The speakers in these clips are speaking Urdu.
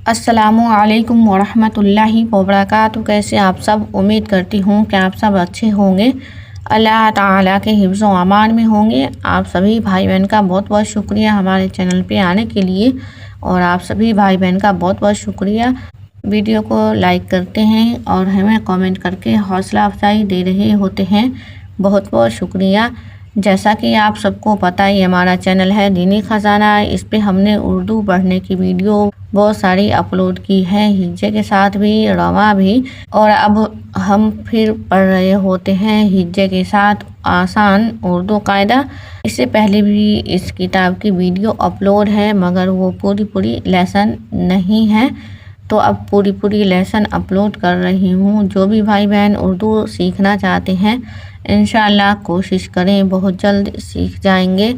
السلام علیکم ورحمۃ اللہ وبرکاتہ۔ کیسے آپ سب؟ امید کرتی ہوں کہ آپ سب اچھے ہوں گے، اللہ تعالیٰ کے حفظ و امان میں ہوں گے۔ آپ سبھی بھائی بہن کا بہت بہت شکریہ ہمارے چینل پہ آنے کے لیے، اور آپ سبھی بھائی بہن کا بہت بہت شکریہ ویڈیو کو لائک کرتے ہیں اور ہمیں کامنٹ کر کے حوصلہ افزائی دے رہے ہوتے ہیں۔ بہت بہت شکریہ۔ جیسا کہ آپ سب کو پتہ ہی ہمارا چینل ہے دینی خزانہ، اس پہ ہم نے اردو پڑھنے کی ویڈیو بہت ساری اپلوڈ کی ہے، ہجے کے ساتھ بھی، رواں بھی، اور اب ہم پھر پڑھ رہے ہوتے ہیں ہجے کے ساتھ آسان اردو قاعدہ۔ اس سے پہلے بھی اس کتاب کی ویڈیو اپلوڈ ہے، مگر وہ پوری لیسن نہیں ہے، تو اب پوری لیسن اپلوڈ کر رہی ہوں۔ جو بھی بھائی بہن اردو سیکھنا چاہتے ہیں انشاءاللہ کوشش کریں، بہت جلد سیکھ جائیں گے۔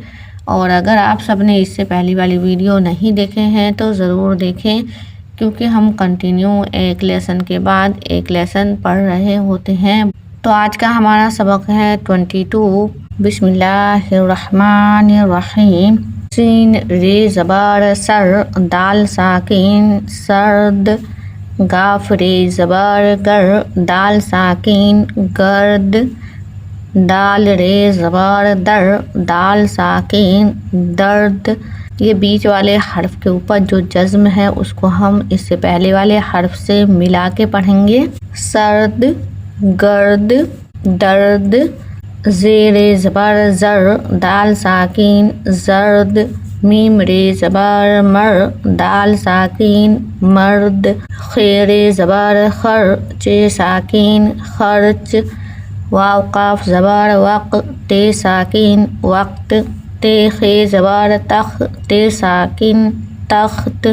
اور اگر آپ سب نے اس سے پہلی والی ویڈیو نہیں دیکھے ہیں تو ضرور دیکھیں، کیونکہ ہم کنٹینیو ایک لیسن کے بعد ایک لیسن پڑھ رہے ہوتے ہیں۔ تو آج کا ہمارا سبق ہے 22۔ بسم اللہ الرحمن الرحیم۔ سین رے زبر سر، دال ساکین سرد، قاف رے زبر گر، دال ساکین گرد، دال رے زبر در، دال ساکین درد۔ یہ بیچ والے حرف کے اوپر جو جزم ہے اس کو ہم اس سے پہلے والے حرف سے ملا کے پڑھیں گے۔ سرد، گرد، درد۔ زیر زبر زر، دال ساکین زرد، میم رے زبر مر، دال ساکین مرد۔ خیر زبر خر، چے ساکین خرچ، واو قاف زبر وق، تے ساکین وقت۔ تے خے زبر تخ، تے ساکین تخت۔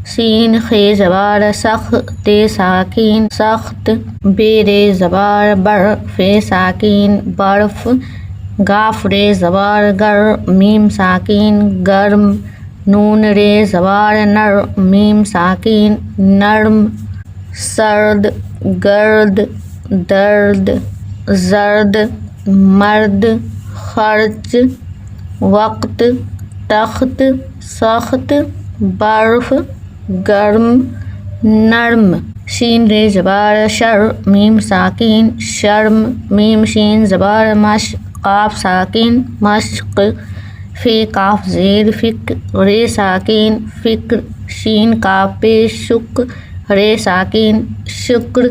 سین خے زبر سخ، تے ساکین سخت۔ بے رے زبر بر، فے ساکین برف۔ قاف رے زبر گر، میم ساکین گرم۔ نون رے زبر نر، میم ساکین نرم۔ سرد، گرد، درد، زرد، مرد، خرچ، وقت، تخت، سخت، برف، گرم، نرم۔ شین رے زبر شر، میم ساکین شرم۔ میم شین زبر مش، قاف ساکین مشق۔ فے قاف زیر فک، رے ساکین فکر۔ شین قاف پیش شک، رے ساکین شکر۔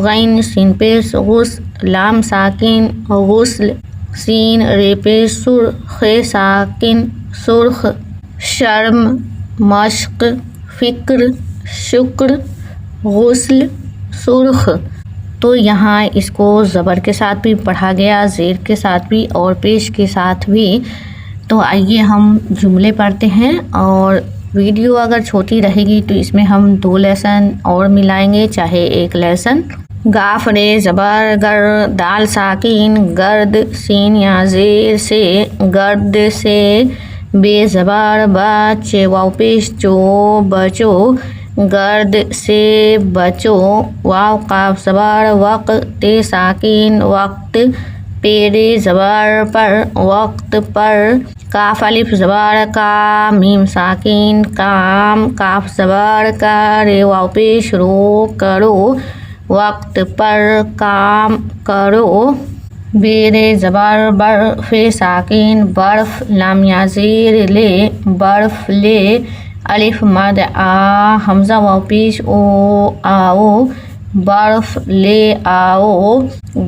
غین سین پیش غس، لام ساکین غسل۔ سین رے پیش سر، خے ساکین سرخ۔ شرم، مشق، فکر، شکر، غسل، سرخ۔ تو یہاں اس کو زبر کے ساتھ بھی پڑھا گیا، زیر کے ساتھ بھی اور پیش کے ساتھ بھی۔ تو آئیے ہم جملے پڑھتے ہیں، اور ویڈیو اگر چھوٹی رہے گی تو اس میں ہم 2 لیسن اور ملائیں گے، چاہے ایک لیسن۔ قاف رے زبر گر، دال ساکین گرد، سین یا زیر سے، گرد سے۔ بے زبر با، چے واو پیش چو، بچو، گرد سے بچو۔ واو قاف زبر وق، تے ساکین وقت۔ پے رے زبر پر، وقت پر۔ کاف الف زبر کا، میم ساکین کام، کاف زبر کا، رے واو پیش رو، کرو، وقت پر کام کرو۔ بے رے زبر بر، فے ساکین برف، لام یا زیر لے، برف لے۔ الف مد آ، حمزہ واو پیش او، آؤ، برف لے آؤ۔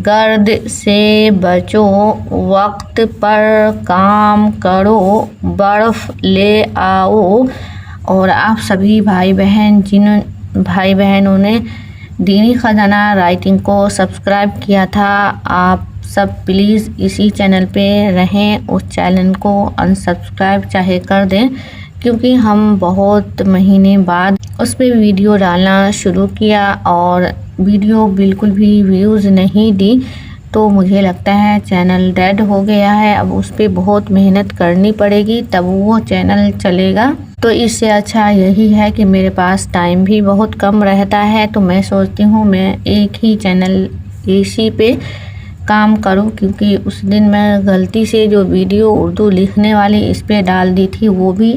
گرد سے بچو، وقت پر کام کرو، برف لے آؤ۔ اور آپ سبھی بھائی بہن جن بھائی بہنوں نے دینی خزانہ رائٹنگ کو سبسکرائب کیا تھا، آپ سب پلیز اسی چینل پہ رہیں، اس چینل کو انسبسکرائب چاہے کر دیں، کیونکہ ہم بہت مہینے بعد اس پہ ویڈیو ڈالنا شروع کیا اور ویڈیو بالکل بھی ویوز نہیں دی، تو مجھے لگتا ہے چینل ڈیڈ ہو گیا ہے۔ اب اس پہ بہت محنت کرنی پڑے گی تب وہ چینل چلے گا۔ تو اس سے اچھا یہی ہے کہ میرے پاس ٹائم بھی بہت کم رہتا ہے، تو میں سوچتی ہوں میں ایک ہی چینل اسی پہ کام کروں، کیونکہ اس دن میں غلطی سے جو ویڈیو اردو لکھنے والی اس پہ ڈال دی تھی وہ بھی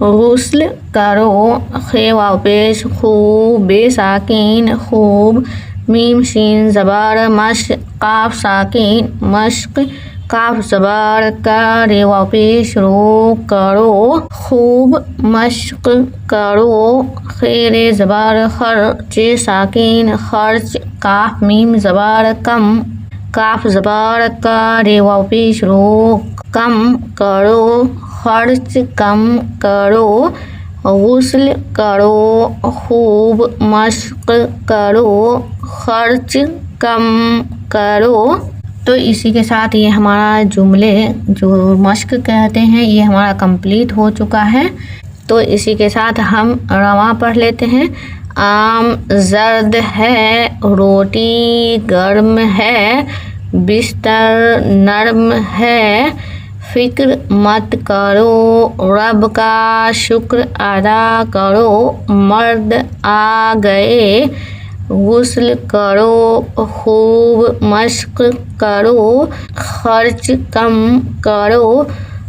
غسل کرو، خ واو پیش خوب، بے ساکین خوب، میم شین زبر مش، قاف ساکین مشق، کاف زبر کا، رے واو پیش رو، کرو خوب مشق کرو، خیر زبر خر، چ ساکین خرچ، کاف میم زبر کم، کاف زبر کا، رے واو پیش رو، کم کرو، خرچ کم کرو، غسل کرو خوب مشق کرو، خرچ کم کرو۔ تو اسی کے ساتھ یہ ہمارا جملے جو مشق کہتے ہیں یہ ہمارا کمپلیٹ ہو چکا ہے۔ تو اسی کے ساتھ ہم رواں پڑھ لیتے ہیں۔ آم زرد ہے، روٹی گرم ہے، بستر نرم ہے، فکر مت کرو، رب کا شکر ادا کرو، مرد آ گئے، غسل کرو خوب مشق کرو، خرچ کم کرو۔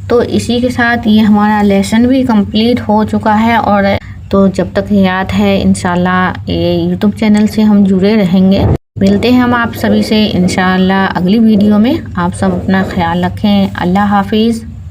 تو اسی کے ساتھ یہ ہمارا لیسن بھی کمپلیٹ ہو چکا ہے۔ اور تو جب تک یاد ہے انشاءاللہ یہ یوٹیوب چینل سے ہم جڑے رہیں گے۔ ملتے ہیں ہم آپ سبھی سے انشاءاللہ اگلی ویڈیو میں۔ آپ سب اپنا خیال رکھیں۔ اللہ حافظ۔